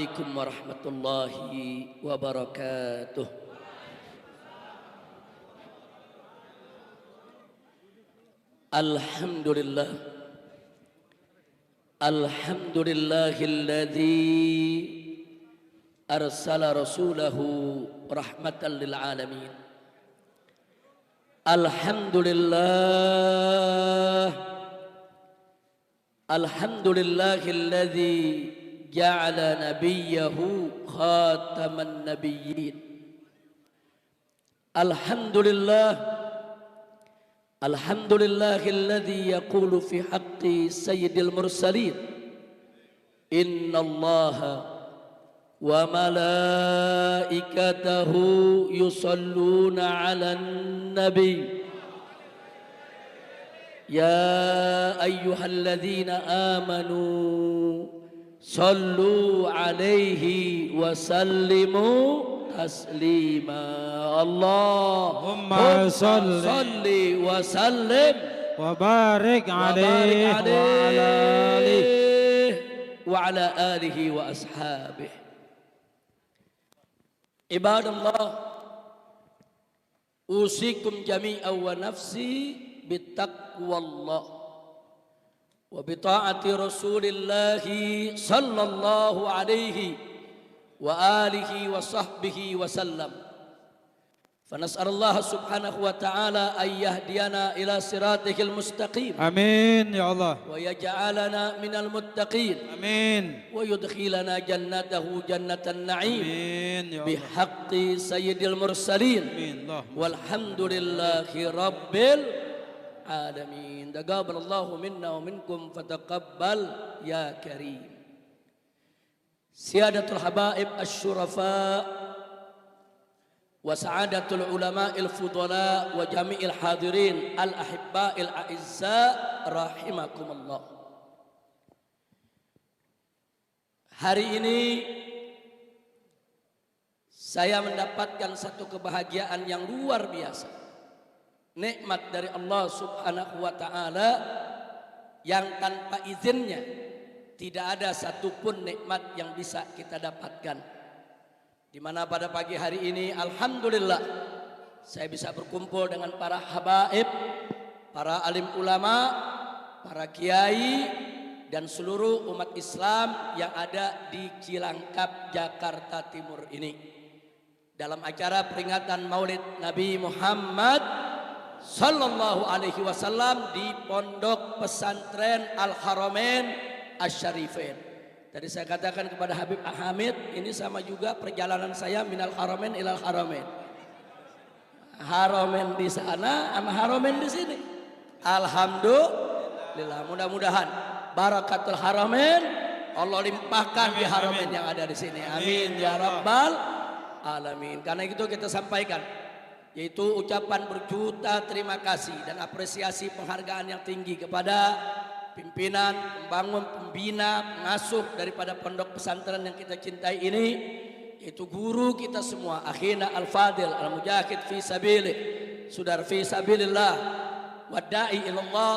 Assalamualaikum warahmatullahi wabarakatuh. Alhamdulillah. Alhamdulillahilladzi arsala rasulahu rahmatan lil alamin. Alhamdulillah. Alhamdulillahilladzi ja'ala nabiyyahu khataman nabiyyin. Alhamdulillah. Alhamdulillahilladzi yaqulu fi haqqi sayyidil mursalin. Innallaha wa malaikatahu yusalluna 'alan nabi. Ya ayyuhalladzina amanu sallu alaihi wa sallimu taslima. Allahumma salli wa sallim wa barik alaihi wa ala alihi wa ashabihi. Ibadallah, usikum jami'an wa nafsi bittaqwallah wa bita'ati rasulillahi sallallahu alaihi wa alihi wa sahbihi wa sallam. Fanas'alullah subhanahu wa ta'ala an yahdiyana ila siratihil mustaqim. Amin ya Allah. Wa yaj'alana minal muttaqin. Amin. Wa yudkhilana jannatahu jannatan na'im. Amin ya Allah. Bihaqqi sayyidil mursalin. Amin. Walhamdulillahi rabbil alamin. Taqabbalallahu minna wa minkum fataqabbal ya karim. Siyadatul habaib asy-syurafa wa sa'adatul ulama'il fudala wa jami'il hadirin al-ahibba'il a'izza rahimakumullah. Hari ini saya mendapatkan satu kebahagiaan yang luar biasa. Nikmat dari Allah subhanahu wa ta'ala yang tanpa izinnya tidak ada satupun nikmat yang bisa kita dapatkan. Di mana pada pagi hari ini alhamdulillah saya bisa berkumpul dengan para habaib, para alim ulama, para kiai dan seluruh umat Islam yang ada di Cilangkap, Jakarta Timur ini dalam acara peringatan Maulid Nabi Muhammad sallallahu alaihi wasallam di Pondok Pesantren Al-Haramain Asy-Syarifain. Tadi saya katakan kepada Habib Hamid, ini sama juga perjalanan saya minal haramain ilal haramain. Haramain di sana sama haramain di sini. Alhamdulillah, mudah-mudahan barakatul haramain Allah limpahkan di haramain yang ada di sini. Amin ya rabbal alamin. Karena itu kita sampaikan, yaitu ucapan berjuta terima kasih dan apresiasi penghargaan yang tinggi kepada pimpinan, pembangun, pembina, pengasuh daripada pondok pesantren yang kita cintai ini, yaitu guru kita semua, akhina al-fadil, al-mujahid fi sabilih, sudar fi sabilillah, wada'i ilallah,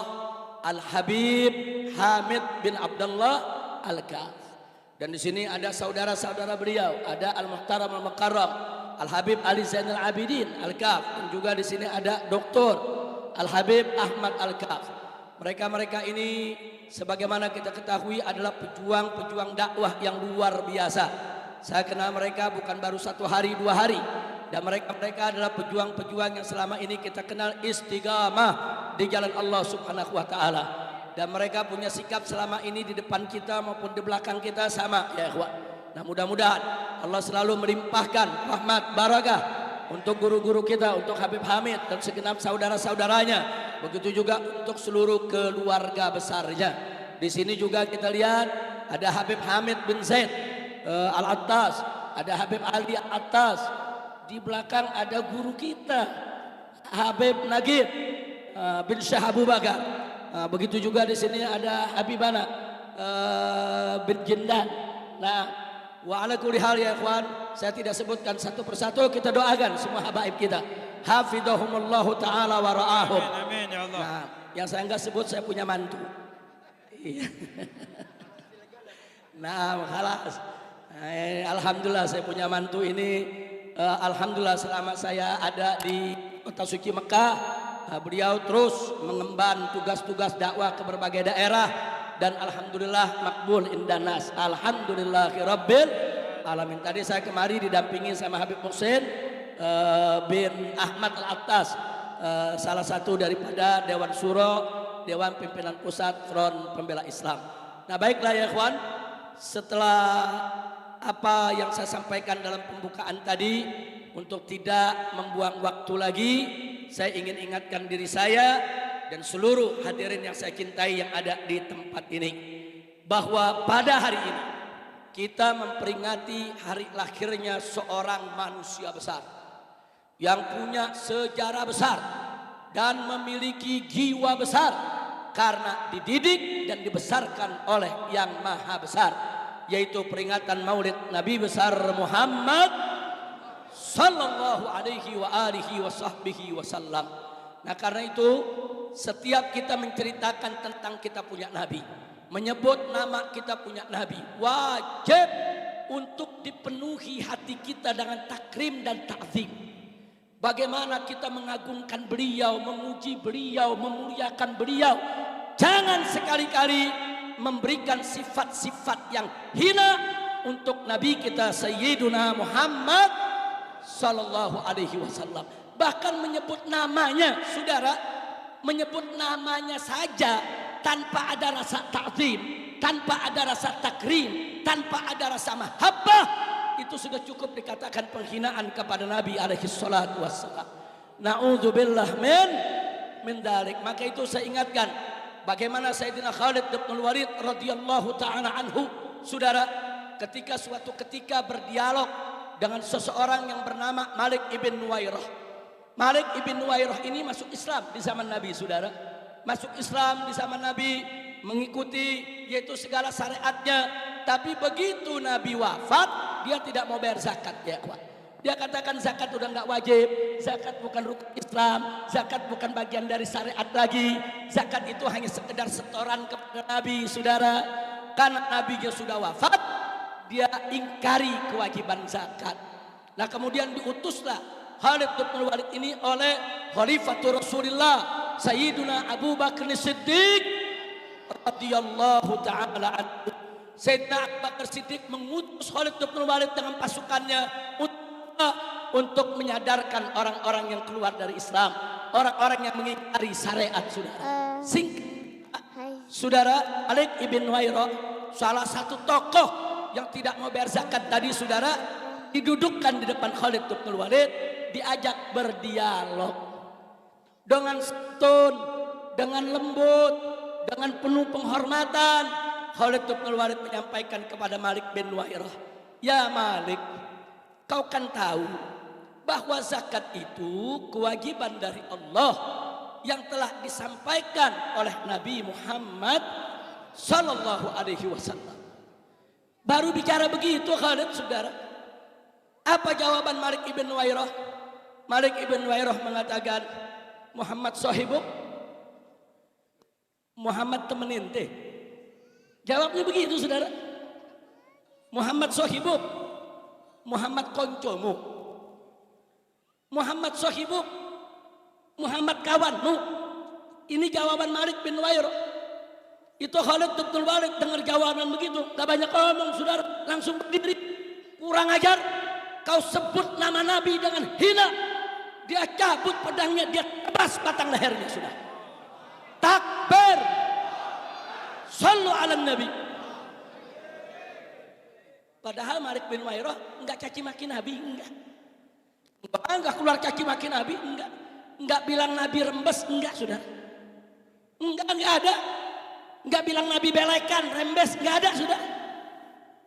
al-habib Hamid bin Abdullah al-Kaf. Dan di sini ada saudara-saudara beliau, ada al-muhtaram al-mukarram, al-habib Ali Zainal Abidin al-Kaf, dan juga di sini ada Dr. Al-Habib Ahmad al-Kaf. Mereka-mereka ini sebagaimana kita ketahui adalah pejuang-pejuang dakwah yang luar biasa. Saya kenal mereka bukan baru 1 hari 2 hari. Dan mereka adalah pejuang-pejuang yang selama ini kita kenal istiqamah di jalan Allah subhanahu wa ta'ala. Dan mereka punya sikap selama ini di depan kita maupun di belakang kita sama ya ikhwan. Nah mudah-mudahan Allah selalu melimpahkan rahmat barakah untuk guru-guru kita, untuk Habib Hamid dan segenap saudara-saudaranya. Begitu juga untuk seluruh keluarga besarnya. Di sini juga kita lihat ada Habib Hamid bin Zaid Al-Attas, ada Habib Ali Al-Attas. Di belakang ada guru kita Habib Nagib bin Syah Abu Bakar. Begitu juga di sini ada Habibana bin Jindan. Nah, wa ala kulli hal ya ikhwan, saya tidak sebutkan satu persatu, kita doakan semua habaib kita. Hafidhahumullahu ta'ala wa ra'ahum. Amin ya Allah. Nah, yang saya enggak sebut saya punya mantu. Iya. Nah, khalas. Alhamdulillah saya punya mantu ini. Alhamdulillah selama saya ada di kota suci Mekah, beliau terus mengemban tugas-tugas dakwah ke berbagai daerah dan alhamdulillah makbul indanas. Alhamdulillahirabbil alamin. Tadi saya kemari didampingi sama Habib Muhsin bin Ahmad Al-Attas, salah satu daripada Dewan Syuro, Dewan Pimpinan Pusat Front Pembela Islam. Nah baiklah ya ikhwan, setelah apa yang saya sampaikan dalam pembukaan tadi, untuk tidak membuang waktu lagi, saya ingin ingatkan diri saya dan seluruh hadirin yang saya cintai yang ada di tempat ini, bahwa pada hari ini kita memperingati hari lahirnya seorang manusia besar yang punya sejarah besar dan memiliki jiwa besar karena dididik dan dibesarkan oleh Yang Maha Besar, yaitu peringatan Maulid Nabi besar Muhammad sallallahu alaihi wa alihi wa sahbihi wasallam. Nah karena itu setiap kita menceritakan tentang kita punya Nabi, menyebut nama kita punya Nabi, wajib untuk dipenuhi hati kita dengan takrim dan ta'zim. Bagaimana kita mengagungkan beliau, memuji beliau, memuliakan beliau. Jangan sekali-kali memberikan sifat-sifat yang hina untuk Nabi kita Sayyiduna Muhammad sallallahu alaihi wasallam. Bahkan menyebut namanya, saudara, menyebut namanya saja tanpa ada rasa ta'zim, tanpa ada rasa takrim, tanpa ada rasa mahabbah, itu sudah cukup dikatakan penghinaan kepada Nabi alaihi salatu wassalam. Na'udzubillah min dalik. Maka itu saya ingatkan bagaimana Sayyidina Khalid bin Walid radhiyallahu taala anhu, saudara, ketika suatu ketika berdialog dengan seseorang yang bernama Malik ibn Nuwairah. Malik ibn Nuwairah ini masuk Islam di zaman Nabi, saudara. Masuk Islam di zaman Nabi, mengikuti yaitu segala syariatnya. Tapi begitu Nabi wafat, dia tidak mau bayar zakat, ya kawan. Dia katakan zakat udah nggak wajib, zakat bukan rukun Islam, zakat bukan bagian dari syariat lagi. Zakat itu hanya sekedar setoran kepada Nabi, saudara. Karena Nabinya sudah wafat, dia ingkari kewajiban zakat. Nah kemudian diutuslah Khalid bin Walid ini oleh Khalifatul Rasulullah Sayyiduna Abu Bakar Siddiq radhiyallahu taala anhu. Sayyidina Abu Bakar Siddiq mengutus Khalid bin Walid dengan pasukannya untuk menyadarkan orang-orang yang keluar dari Islam, orang-orang yang mengingkari syariat, saudara. Saudara, Malik ibn Nuwairah, salah satu tokoh yang tidak mau bayar zakat tadi, saudara, didudukkan di depan Khalid bin Walid, diajak berdialog dengan santun, dengan lembut, dengan penuh penghormatan. Khalid bin Walid menyampaikan kepada Malik bin Nuwairah, "Ya Malik, kau kan tahu bahwa zakat itu kewajiban dari Allah yang telah disampaikan oleh Nabi Muhammad sallallahu alaihi wasallam." Baru bicara begitu Khalid, saudara, apa jawaban Malik ibn Nuwairah? Malik ibn Nuwairah mengatakan, "Muhammad sahibuk, Muhammad temenin teh." Jawabnya begitu, saudara. Muhammad sahibuk, Muhammad koncomu. Muhammad sahibuk, Muhammad kawanmu. Ini jawaban Malik bin Nuwairah. Itu Khalid bin Walid dengar jawaban begitu, gak banyak ngomong, saudara, langsung berdiri. Kurang ajar, kau sebut nama Nabi dengan hina. Dia cabut pedangnya, dia tebas batang lehernya, saudara. Takbir, sallu ala Nabi. Padahal Malik bin Nuwairah enggak caci maki Nabi, enggak keluar caci maki Nabi, enggak bilang Nabi rembes, enggak, saudara. Enggak ada. Enggak bilang Nabi belekan, rembes, enggak ada, saudara.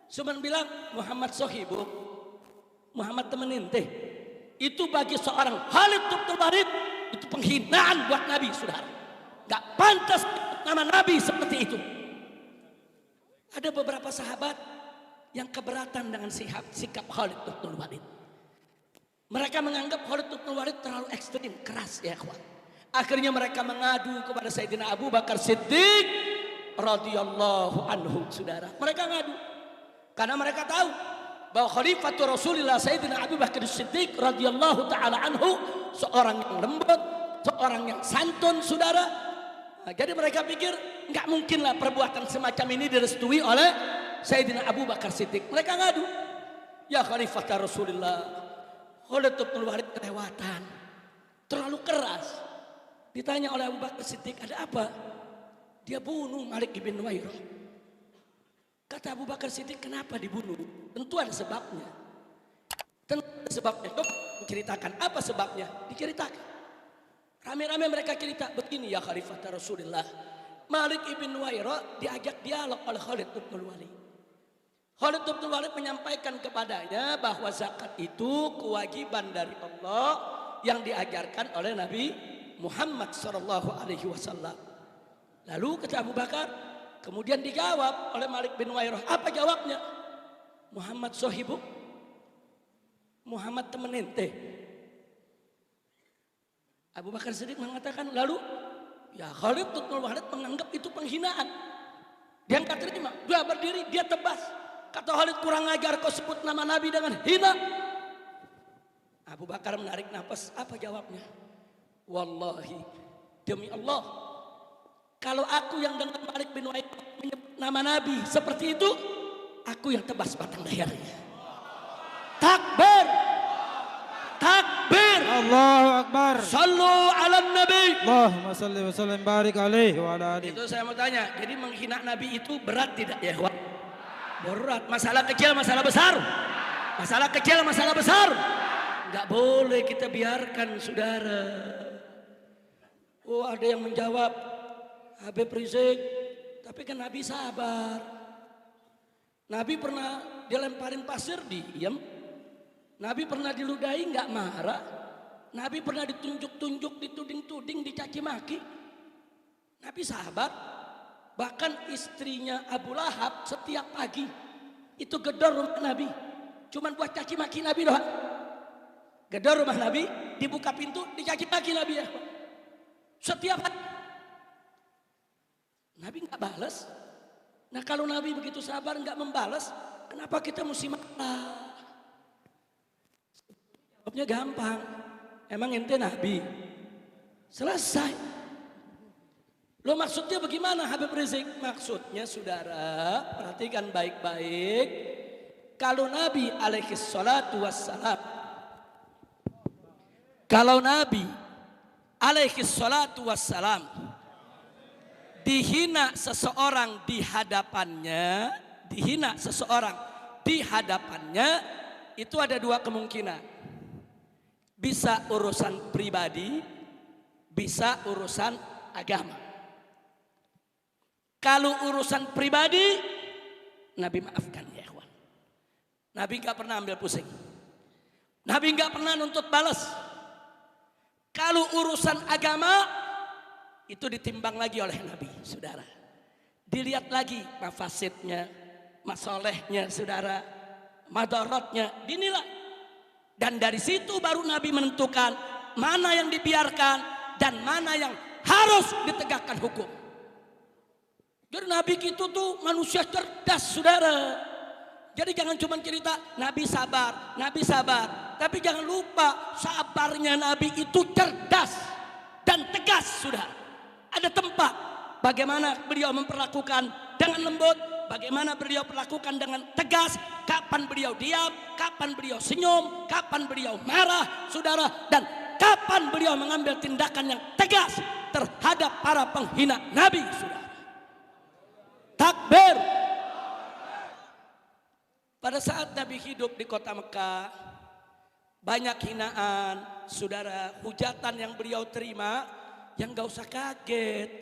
Cuman bilang Muhammad sohibu, Muhammad temenin teh. Itu bagi seorang Khalid bin Walid itu penghinaan buat Nabi, saudara. Enggak pantas nama Nabi seperti itu. Ada beberapa sahabat yang keberatan dengan sikap Khalid bin Walid. Mereka menganggap Khalid bin Walid terlalu ekstrim, keras, ya kawan. Akhirnya mereka mengadu kepada Sayyidina Abu Bakar Siddiq radhiyallahu anhu, saudara. Mereka ngadu karena mereka tahu bahwa Khalifatul Rasulullah Sayyidina Abu Bakar Siddiq radhiyallahu taala anhu seorang yang lembut, seorang yang santun, saudara. Nah, jadi mereka pikir nggak mungkinlah perbuatan semacam ini direstui oleh Sayyidina Abu Bakar Siddiq. Mereka ngadu, ya Khalifatul Rasulullah, Khalid bin Walid kelewatan, terlalu keras. Ditanya oleh Abu Bakar Siddiq, ada apa? Dia bunuh Malik bin Nuwairah. Kata Abu Bakar Siddiq, kenapa dibunuh? Tentu ada sebabnya. Tentu ada sebabnya. Kau menceritakan apa sebabnya? Diceritakan. Rame-rame mereka cerita begini, ya Khalifah Rasulullah. Malik ibn Nuwairah diajak dialog oleh Khalid bin Walid. Khalid bin Walid menyampaikan kepadanya bahwa zakat itu kewajiban dari Allah yang diajarkan oleh Nabi Muhammad SAW. Lalu kata Abu Bakar, kemudian dijawab oleh Malik bin Nuwairah. Apa jawabnya? Muhammad sohibu, Muhammad temen ente. Abu Bakar Siddiq mengatakan, lalu ya Khalid bin Walid menganggap itu penghinaan. Dia nggak terima, dia berdiri, dia tebas. Kata Khalid, kurang ajar kau sebut nama Nabi dengan hina. Abu Bakar menarik nafas, apa jawabnya? Wallahi, demi Allah, kalau aku yang dengan Malik bin Nuwairah menyebut nama Nabi seperti itu, aku yang tebas batang lehernya. Takbir, takbir. Allahu Akbar. Sallu ala Nabi. Allahumma salli wa sallim barik alaihi wa ala alihi. Itu saya mau tanya, jadi menghina Nabi itu berat tidak ya? Berat. Masalah kecil, masalah besar. Masalah kecil, masalah besar. Enggak boleh kita biarkan, saudara. Oh, ada yang menjawab, Habib Rizik, tapi kan Nabi sabar. Nabi pernah dilemparin pasir, diam. Nabi pernah diludahi, nggak marah. Nabi pernah ditunjuk-tunjuk, dituding-tuding, dicaci maki. Nabi sabar. Bahkan istrinya Abu Lahab setiap pagi itu gedor rumah Nabi, cuman buat caci maki Nabi doang. Gedor rumah Nabi, dibuka pintu, dicaci maki Nabi ya. Setiap hari. Nabi nggak balas. Nah kalau Nabi begitu sabar nggak membalas, kenapa kita mesti marah? Jawabnya gampang. Emang ente Nabi? Selesai. Lo maksudnya bagaimana Habib Rizik? Maksudnya saudara, perhatikan baik-baik. Kalau Nabi alaihi salatu wassalam, kalau Nabi alaihi salatu wassalam dihina seseorang di hadapannya, dihina seseorang di hadapannya, itu ada dua kemungkinan. Bisa urusan pribadi, bisa urusan agama. Kalau urusan pribadi, Nabi maafkan ya ikhwan. Nabi nggak pernah ambil pusing. Nabi nggak pernah nuntut balas. Kalau urusan agama, itu ditimbang lagi oleh Nabi, saudara. Dilihat lagi mafasidnya, masolehnya, saudara, madaratnya, dinilai. Dan dari situ baru Nabi menentukan mana yang dibiarkan dan mana yang harus ditegakkan hukum. Jadi Nabi itu tuh manusia cerdas, saudara. Jadi jangan cuma cerita Nabi sabar, Nabi sabar. Tapi jangan lupa sabarnya Nabi itu cerdas dan tegas, saudara. Ada tempat bagaimana beliau memperlakukan dengan lembut, bagaimana beliau perlakukan dengan tegas, kapan beliau diam, kapan beliau senyum, kapan beliau marah, saudara, dan kapan beliau mengambil tindakan yang tegas terhadap para penghina Nabi, saudara. Takbir. Pada saat Nabi hidup di kota Mekah, banyak hinaan, saudara, hujatan yang beliau terima, yang gak usah kaget.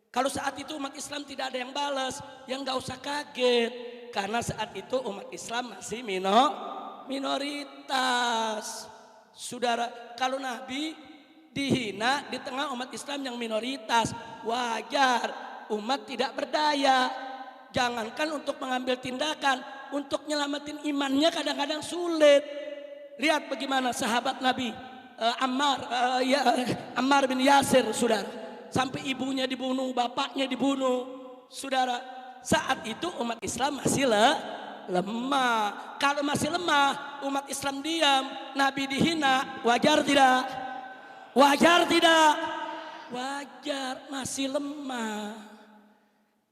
Kalau saat itu umat Islam tidak ada yang balas, yang gak usah kaget. Karena saat itu umat Islam masih minoritas. Saudara, kalau Nabi dihina di tengah umat Islam yang minoritas, wajar. Umat tidak berdaya. Jangankan untuk mengambil tindakan, untuk nyelamatin imannya kadang-kadang sulit. Lihat bagaimana sahabat Nabi Ammar bin Yasir, saudara. Sampai ibunya dibunuh, bapaknya dibunuh, saudara. Saat itu umat Islam masih lemah. Kalau masih lemah, umat Islam diam, Nabi dihina, wajar tidak? Wajar tidak? Wajar, masih lemah.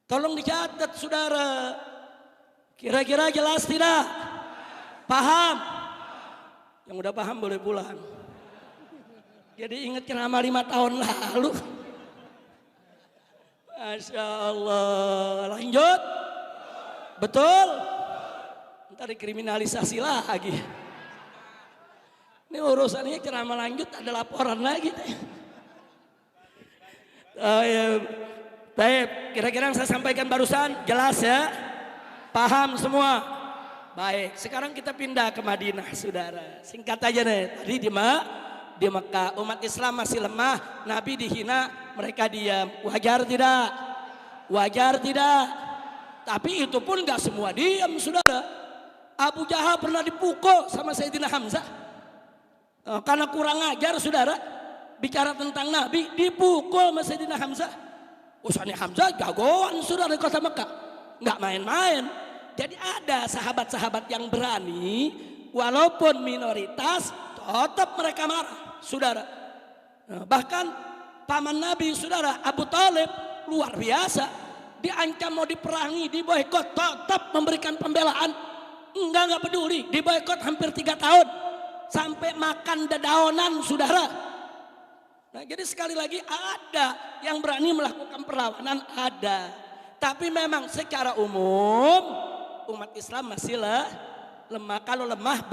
Tolong dicatat saudara. Kira-kira jelas tidak? Paham? Yang udah paham boleh pulang. Jadi ingat ceramah 5 tahun lalu. Masya Allah. Lanjut. Betul? Ntar dikriminalisasi lagi. Ini urusannya ceramah lanjut ada laporan lagi. Baik, kira-kira yang saya sampaikan barusan jelas ya? Paham semua? Baik, sekarang kita pindah ke Madinah saudara. Singkat aja nih, tadi di Mekah umat Islam masih lemah, Nabi dihina, mereka diam. Wajar tidak? Wajar tidak? Tapi itu pun gak semua diam saudara. Abu Jahal pernah dipukul sama Sayyidina Hamzah. Karena kurang ajar saudara, bicara tentang Nabi, dipukul sama Sayyidina Hamzah. Usahanya Hamzah jagoan saudara di kota Mekah, gak main-main. Jadi ada sahabat-sahabat yang berani, walaupun minoritas, tetap mereka marah, saudara. Bahkan paman Nabi, saudara, Abu Thalib, luar biasa. Diancam mau diperangi, diboikot, tetap memberikan pembelaan. Enggak peduli, diboikot hampir 3 tahun. Sampai makan dedaunan, saudara. Nah, jadi sekali lagi ada yang berani melakukan perlawanan, ada. Tapi memang secara umum, umat Islam masih lemah. Kalau lemah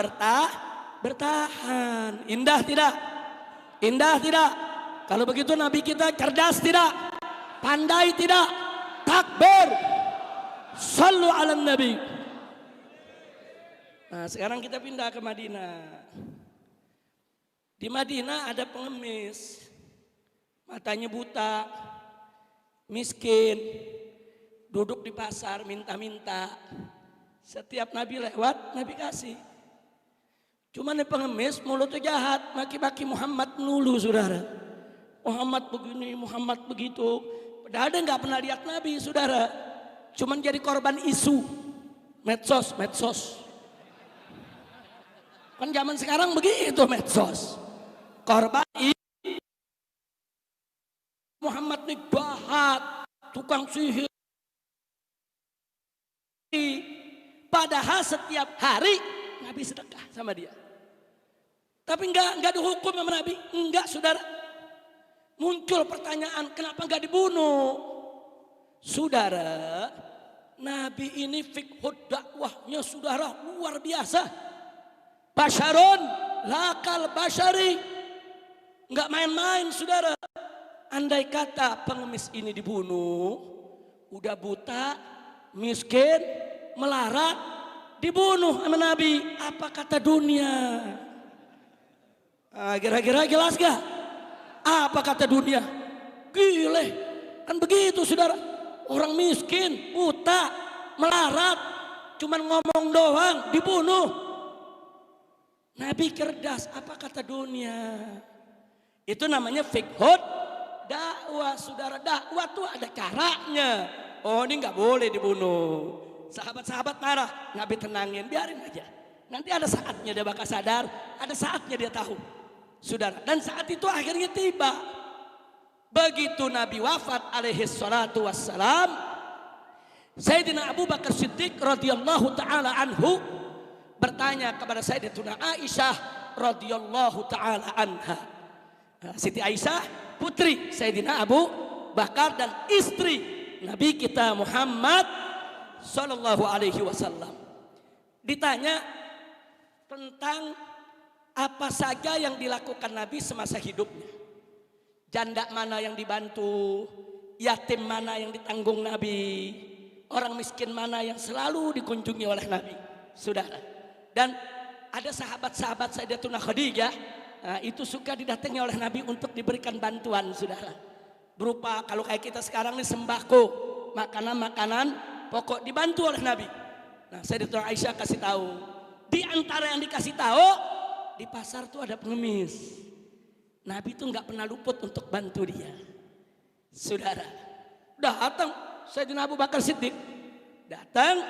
bertahan. Indah tidak? Indah tidak? Kalau begitu Nabi kita cerdas tidak? Pandai tidak? Takbir. Sallu ala Nabi. Nah, sekarang kita pindah ke Madinah. Di Madinah ada pengemis. Matanya buta. Miskin. Duduk di pasar minta-minta. Setiap Nabi lewat, Nabi kasih. Cuma nih pengemis mulutnya jahat, maki-maki Muhammad melulu saudara. Muhammad begini, Muhammad begitu. Padahal dia nggak pernah lihat Nabi saudara. Cuman jadi korban isu, medsos. Kan zaman sekarang begitu medsos. Korban Muhammad nih jahat, tukang sihir. Padahal setiap hari Nabi sedekah sama dia. Tapi enggak dihukum sama Nabi. Enggak saudara. Muncul pertanyaan kenapa enggak dibunuh? Saudara, Nabi ini fiqhud dakwahnya saudara luar biasa. Basyarun lakal basyari. Enggak main-main saudara. Andai kata pengemis ini dibunuh, udah buta, miskin, melarat, dibunuh sama Nabi. Apa kata dunia? Kira-kira jelas gak? Apa kata dunia? Gile, kan begitu saudara. Orang miskin, buta, melarat, cuman ngomong doang, dibunuh. Nabi cerdas, apa kata dunia? Itu namanya fiqhud dakwah saudara. Dakwah tuh ada caranya. Oh ini gak boleh dibunuh. Sahabat-sahabat marah, Nabi tenangin, biarin aja. Nanti ada saatnya dia bakal sadar, ada saatnya dia tahu. Saudara, dan saat itu akhirnya tiba. Begitu Nabi wafat alaihi salatu wassalam, Sayyidina Abu Bakar Siddiq radhiyallahu taala anhu bertanya kepada Sayyidatuna Aisyah radhiyallahu taala anha. Siti Aisyah putri Sayyidina Abu Bakar dan istri Nabi kita Muhammad sallallahu alaihi wasallam. Ditanya tentang apa saja yang dilakukan Nabi semasa hidupnya. Janda mana yang dibantu, yatim mana yang ditanggung Nabi, orang miskin mana yang selalu dikunjungi oleh Nabi. Saudara. Dan ada sahabat-sahabat Sayyidatuna Khadijah, itu suka didatangi oleh Nabi untuk diberikan bantuan, saudara. Berupa kalau kayak kita sekarang nih sembako, makanan-makanan pokok dibantu oleh Nabi. Nah, Sayyidatuna Aisyah kasih tahu. Di antara yang dikasih tahu, di pasar tuh ada pengemis. Nabi tuh nggak pernah luput untuk bantu dia. Saudara, datang Sayyidina Abu Bakar Siddiq. Datang,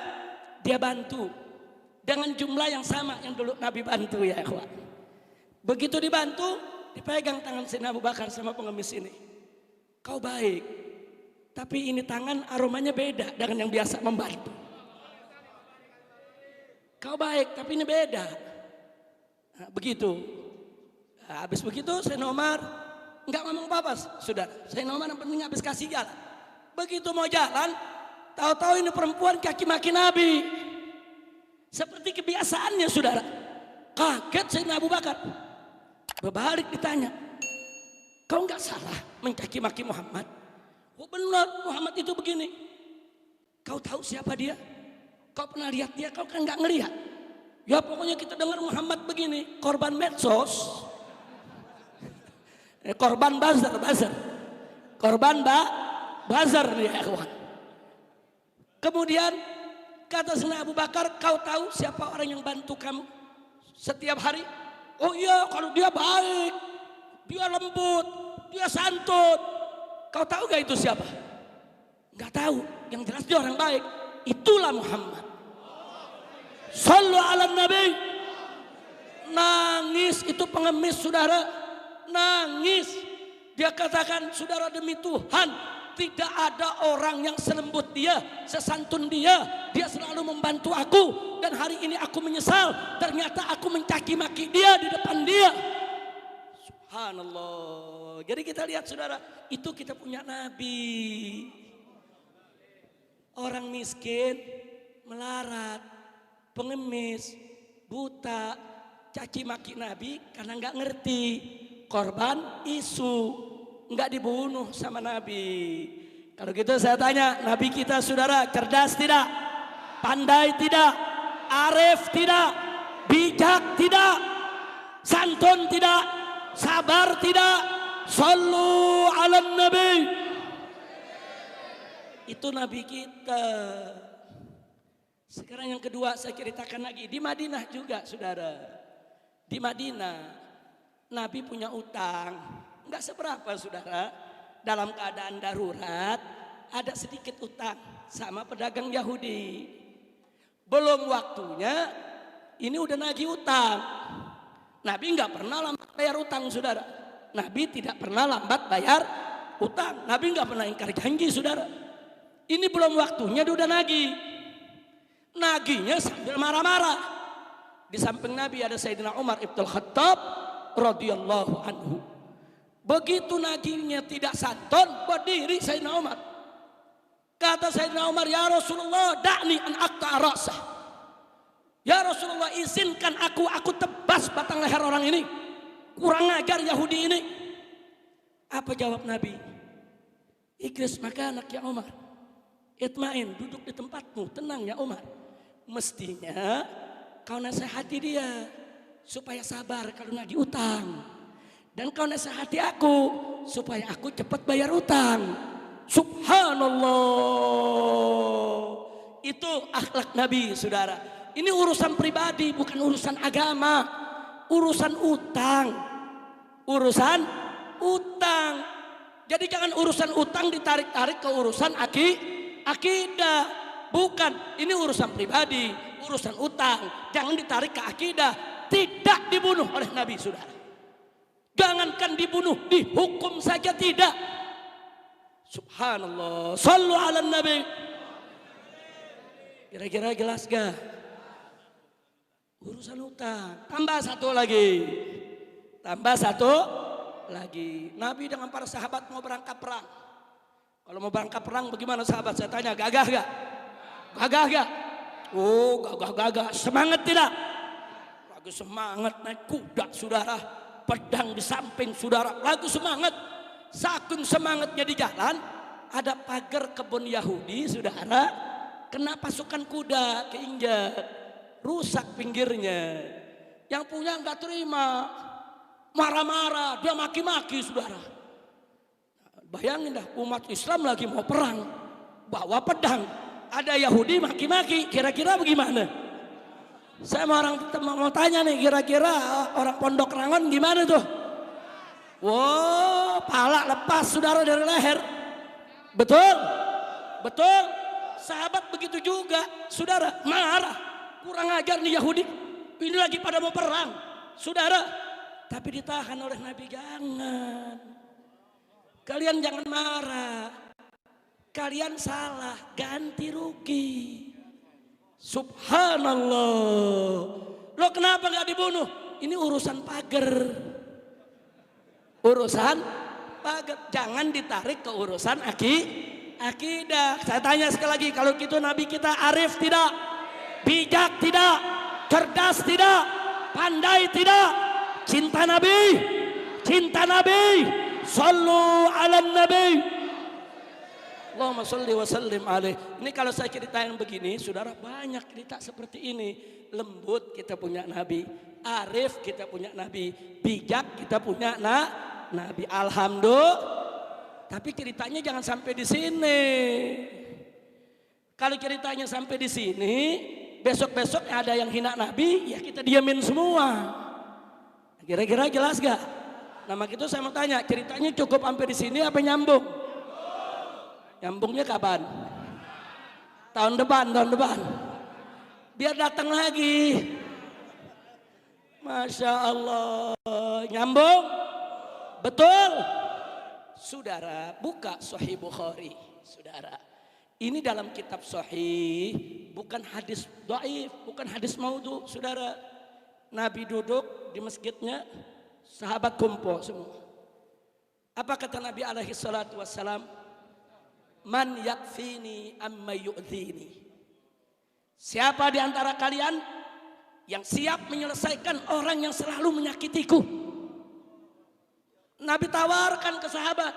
dia bantu. dengan jumlah yang sama yang dulu Nabi bantu ya ikhwan. Begitu dibantu, dipegang tangan Sayyidina Abu Bakar sama pengemis ini. Kau baik, tapi ini tangan aromanya beda dengan yang biasa membantu. Kau baik, tapi ini beda. Nah, begitu. Nah, habis begitu Sayyidina Umar nggak ngomong apa-apa, sudah. Sayyidina Umar yang penting habis kasih jalan. Begitu mau jalan, tahu-tahu ini perempuan kaki maki Nabi. Seperti kebiasaannya saudara. Kaget Sayyidina Abu Bakar. Berbalik ditanya, kau nggak salah mencaci maki Muhammad? Oh benar, Muhammad itu begini. Kau tahu siapa dia? Kau pernah lihat dia? Kau kan nggak ngelihat. Ya pokoknya kita dengar Muhammad begini, korban medsos. Korban buzzer. Korban buzzer nih ya kawan. Kemudian kata Sayyidina Abu Bakar, kau tahu siapa orang yang bantu kamu setiap hari? Oh iya, kalau dia baik, dia lembut, dia santun. Kau tahu gak itu siapa? Gak tahu, yang jelas dia orang baik. Itulah Muhammad. Sallu ala Nabi. Nangis itu pengemis saudara, nangis. Dia katakan, saudara demi Tuhan, tidak ada orang yang selembut dia, sesantun dia. Dia selalu membantu aku. Dan hari ini aku menyesal, ternyata aku mencaci maki dia di depan dia. Subhanallah. Jadi kita lihat saudara, itu kita punya Nabi. Orang miskin, melarat, pengemis, buta, caci maki Nabi karena nggak ngerti. Korban isu, nggak dibunuh sama Nabi. Kalau gitu saya tanya, Nabi kita saudara cerdas tidak? Pandai tidak? Arif tidak? Bijak tidak? Santun tidak? Sabar tidak? Sallu ala Nabi. Itu Nabi kita. Sekarang yang kedua saya ceritakan lagi. Di Madinah juga saudara. Di Madinah Nabi punya utang. Enggak seberapa saudara. Dalam keadaan darurat ada sedikit utang sama pedagang Yahudi. Belum waktunya ini udah nagih utang. Nabi enggak pernah lambat bayar utang saudara. Nabi tidak pernah lambat bayar utang. Nabi enggak pernah ingkar janji saudara. Ini belum waktunya dia udah nagih. Nagihnya sambil marah-marah. Di samping Nabi ada Sayyidina Umar Ibn Khattab radhiyallahu anhu. Begitu nagihnya tidak santun, berdiri Sayyidina Umar. Kata Sayyidina Umar, ya Rasulullah, da'ni an aqta ra'sah. Ya Rasulullah, izinkan aku tebas batang leher orang ini. Kurang ajar Yahudi ini. Apa jawab Nabi? Ikris makanak ya Umar. Itmain, duduk di tempatmu, tenang ya Umar. Mestinya kau nasihati dia supaya sabar kalau nagih utang. Dan kau nasihati aku supaya aku cepat bayar utang. Subhanallah. Itu akhlak Nabi saudara. Ini urusan pribadi, bukan urusan agama. Urusan utang. Urusan utang. Jadi jangan urusan utang ditarik-tarik ke urusan akidah. Bukan, ini urusan pribadi, urusan utang. Jangan ditarik ke akidah. Tidak dibunuh oleh Nabi saudara. Jangankan dibunuh, dihukum saja tidak. Subhanallah. Sallu ala Nabi. Kira-kira jelas gak? Urusan utang. Tambah satu lagi. Nabi dengan para sahabat mau berangkat perang. Kalau mau berangkat perang bagaimana sahabat? Saya tanya, gagah gak? Gagah gak? Oh gagah. Semangat tidak? Lagi semangat naik kuda saudara. Pedang di samping saudara. Lagi semangat. Saking semangatnya di jalan. Ada pagar kebun Yahudi saudara. Kena pasukan kuda keinjak. Rusak pinggirnya. Yang punya nggak terima. Marah-marah. Dia maki-maki saudara. Bayangin dah, umat Islam lagi mau perang. Bawa pedang. Ada Yahudi maki-maki. Kira-kira bagaimana? Saya mau tanya nih, kira-kira orang Pondok Rangon gimana tuh? Wow, pala lepas saudara dari leher. Betul? Betul? Sahabat begitu juga, saudara marah. kurang ajar nih Yahudi. Ini lagi pada mau perang. Saudara, tapi ditahan oleh Nabi. Jangan. Kalian jangan marah. Kalian salah, ganti rugi. Subhanallah. Lo kenapa gak dibunuh? Ini urusan pagar. Urusan pagar. Jangan ditarik ke urusan akidah. Saya tanya sekali lagi, kalau gitu Nabi kita arif tidak? Bijak tidak? Cerdas tidak? Pandai tidak? Cinta Nabi? Cinta Nabi? Sallu ala Nabi. Allahumma salli wa sallim alaih. Ini kalau saya ceritain begini, saudara, banyak cerita seperti ini. Lembut kita punya Nabi, arif kita punya Nabi, bijak kita punya Nabi. Alhamdulillah. Tapi ceritanya jangan sampai di sini. Kalau ceritanya sampai di sini, besok-besok ada yang hina Nabi, ya kita diamin semua. Kira-kira jelas gak? Nah begitu saya mau tanya, ceritanya cukup sampai di sini apa nyambung? Nyambungnya kapan? Tahun depan. Biar datang lagi. Masya Allah. Nyambung? Betul? Saudara, buka Sahih Bukhari. Saudara, ini dalam kitab Sahih, bukan hadis dhaif, bukan hadis maudhu. Saudara, Nabi duduk di masjidnya, sahabat kumpul semua. Apa kata Nabi alaihi salatu wassalam? Man yakfini amma yu'dhini. Siapa di antara kalian yang siap menyelesaikan orang yang selalu menyakitiku? Nabi tawarkan ke sahabat,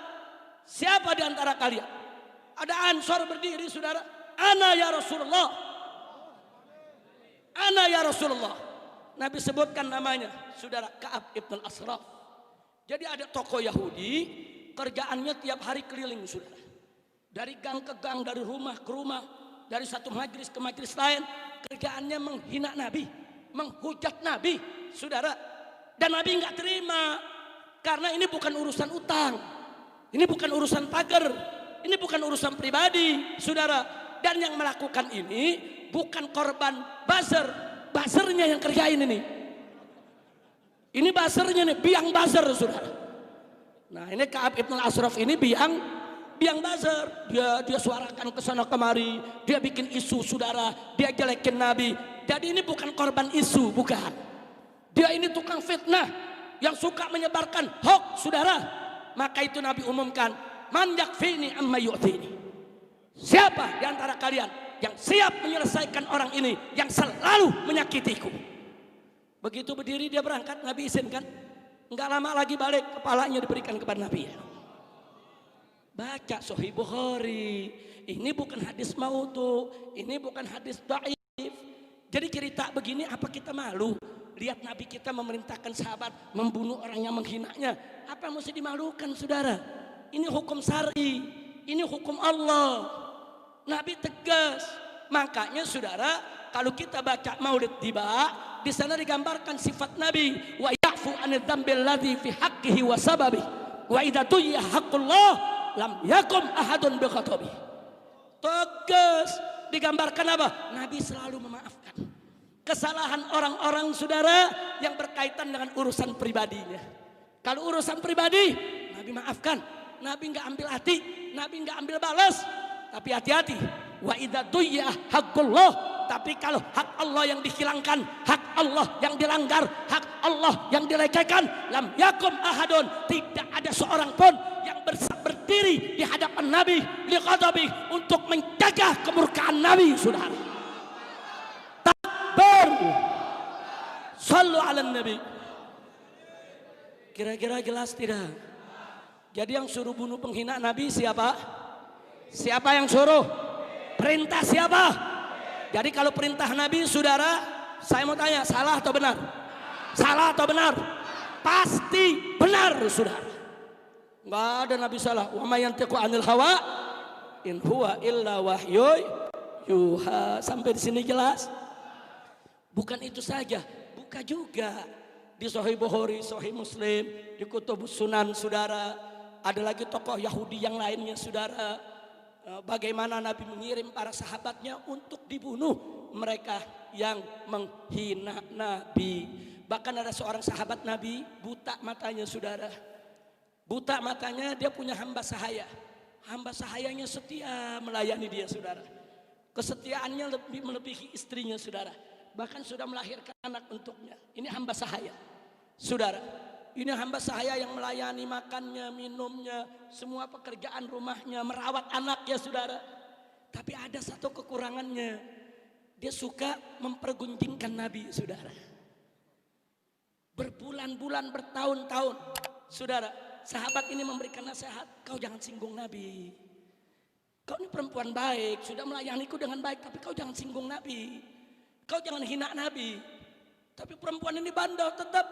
siapa di antara kalian? Ada Ansor berdiri, saudara. Ana ya Rasulullah. Ana ya Rasulullah. Nabi sebutkan namanya, saudara, Ka'ab ibn al-Ashraf. Jadi ada tokoh Yahudi, kerjaannya tiap hari keliling, saudara. Dari gang ke gang, dari rumah ke rumah, dari satu majlis ke majlis lain, kerjaannya menghina Nabi, menghujat Nabi, saudara. Dan Nabi nggak terima, karena ini bukan urusan utang, ini bukan urusan pagar, ini bukan urusan pribadi, saudara. Dan yang melakukan ini bukan korban buzzer, buzzernya yang kerjain ini. Ini buzzernya nih, biang buzzer, saudara. Nah ini Ka'ab ibn al-Ashraf ini biang buzzer, dia suarakan ke sana kemari, dia bikin isu, saudara, dia jelekin Nabi. Jadi ini bukan korban isu, bukan. Dia ini tukang fitnah yang suka menyebarkan hoax, saudara. Maka itu Nabi umumkan, man yakfini amma yu'tini. Siapa di antara kalian yang siap menyelesaikan orang ini yang selalu menyakitiku? Begitu berdiri dia berangkat, Nabi izinkan. Enggak lama lagi balik, kepalanya diberikan kepada Nabi. Baca Sahih Bukhari. Ini bukan hadis maudhu, ini bukan hadis dhaif. Jadi cerita begini apa kita malu? Lihat Nabi kita memerintahkan sahabat membunuh orang yang menghinanya. Apa yang mesti dimalukan, saudara? Ini hukum syar'i, ini hukum Allah. Nabi tegas. Makanya saudara, kalau kita baca Maulid Tiba, di sana digambarkan sifat Nabi, wa ya'fu 'anil dzambil ladzi fi haqqihi wa sababi. Wa idza tuyya haqqullah lam yakum ahadun bi khatabi. Tegas digambarkan apa? Nabi selalu memaafkan kesalahan orang-orang, saudara, yang berkaitan dengan urusan pribadinya. Kalau urusan pribadi, Nabi maafkan. Nabi nggak ambil hati, Nabi nggak ambil balas. Tapi hati-hati. Wa idza tuyya haqqullah. Tapi kalau hak Allah yang dihilangkan, hak Allah yang dilanggar, hak Allah yang dilecehkan, lam yakum ahadun, tidak ada seorang pun yang berdiri di hadapan Nabi liqadabi, untuk menjaga kemurkaan Nabi, saudara. Takbir. Sallu ala Nabi. Kira-kira jelas tidak? Jadi yang suruh bunuh penghina Nabi siapa? Siapa yang suruh? Perintah siapa? Jadi kalau perintah Nabi, saudara, saya mau tanya, salah atau benar? Salah atau benar? Pasti benar, saudara. Enggak ada Nabi salah. Wa may yantiqu 'anil hawa in huwa illa wahyu yuha. Sampai di sini jelas? Bukan itu saja, buka juga di Sahih Bukhari, Sahih Muslim, di Kutubus Sunan, saudara. Ada lagi tokoh Yahudi yang lainnya, saudara. Bagaimana Nabi mengirim para sahabatnya untuk dibunuh mereka yang menghina Nabi. Bahkan ada seorang sahabat Nabi, buta matanya saudara. Buta matanya, dia punya hamba sahaya. Hamba sahayanya setia melayani dia saudara. Kesetiaannya lebih melebihi istrinya saudara. Bahkan sudah melahirkan anak untuknya. Ini hamba sahaya saudara. Ini hamba sahaya yang melayani makannya, minumnya, semua pekerjaan rumahnya, merawat anaknya saudara. Tapi ada satu kekurangannya. Dia suka mempergunjingkan Nabi saudara. Berbulan-bulan, bertahun-tahun saudara. Sahabat ini memberikan nasihat, kau jangan singgung Nabi. Kau ini perempuan baik, sudah melayaniku dengan baik, tapi kau jangan singgung Nabi. Kau jangan hina Nabi. Tapi perempuan ini bandel tetap.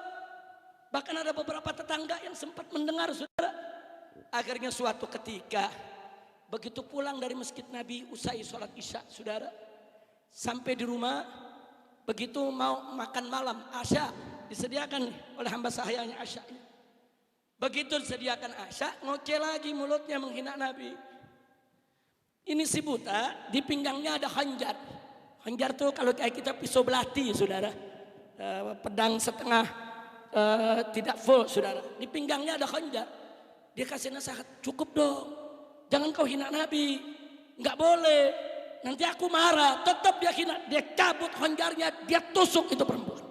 Bahkan ada beberapa tetangga yang sempat mendengar saudara. Akhirnya suatu ketika, begitu pulang dari masjid Nabi usai sholat isya saudara. Sampai di rumah, begitu mau makan malam, asya disediakan oleh hamba sahayanya asya. Begitu disediakan asya, ngoceh lagi mulutnya menghina Nabi. Ini si buta, di pinggangnya ada khanjar. Khanjar tuh kalau kayak kita pisau belati saudara. Pedang setengah tidak full saudara. Di pinggangnya ada khanjar. Dia kasih nasihat, cukup dong. Jangan kau hina Nabi. Enggak boleh. Nanti aku marah. Tetap dia hina. Dia cabut khanjarnya, dia tusuk itu perempuan.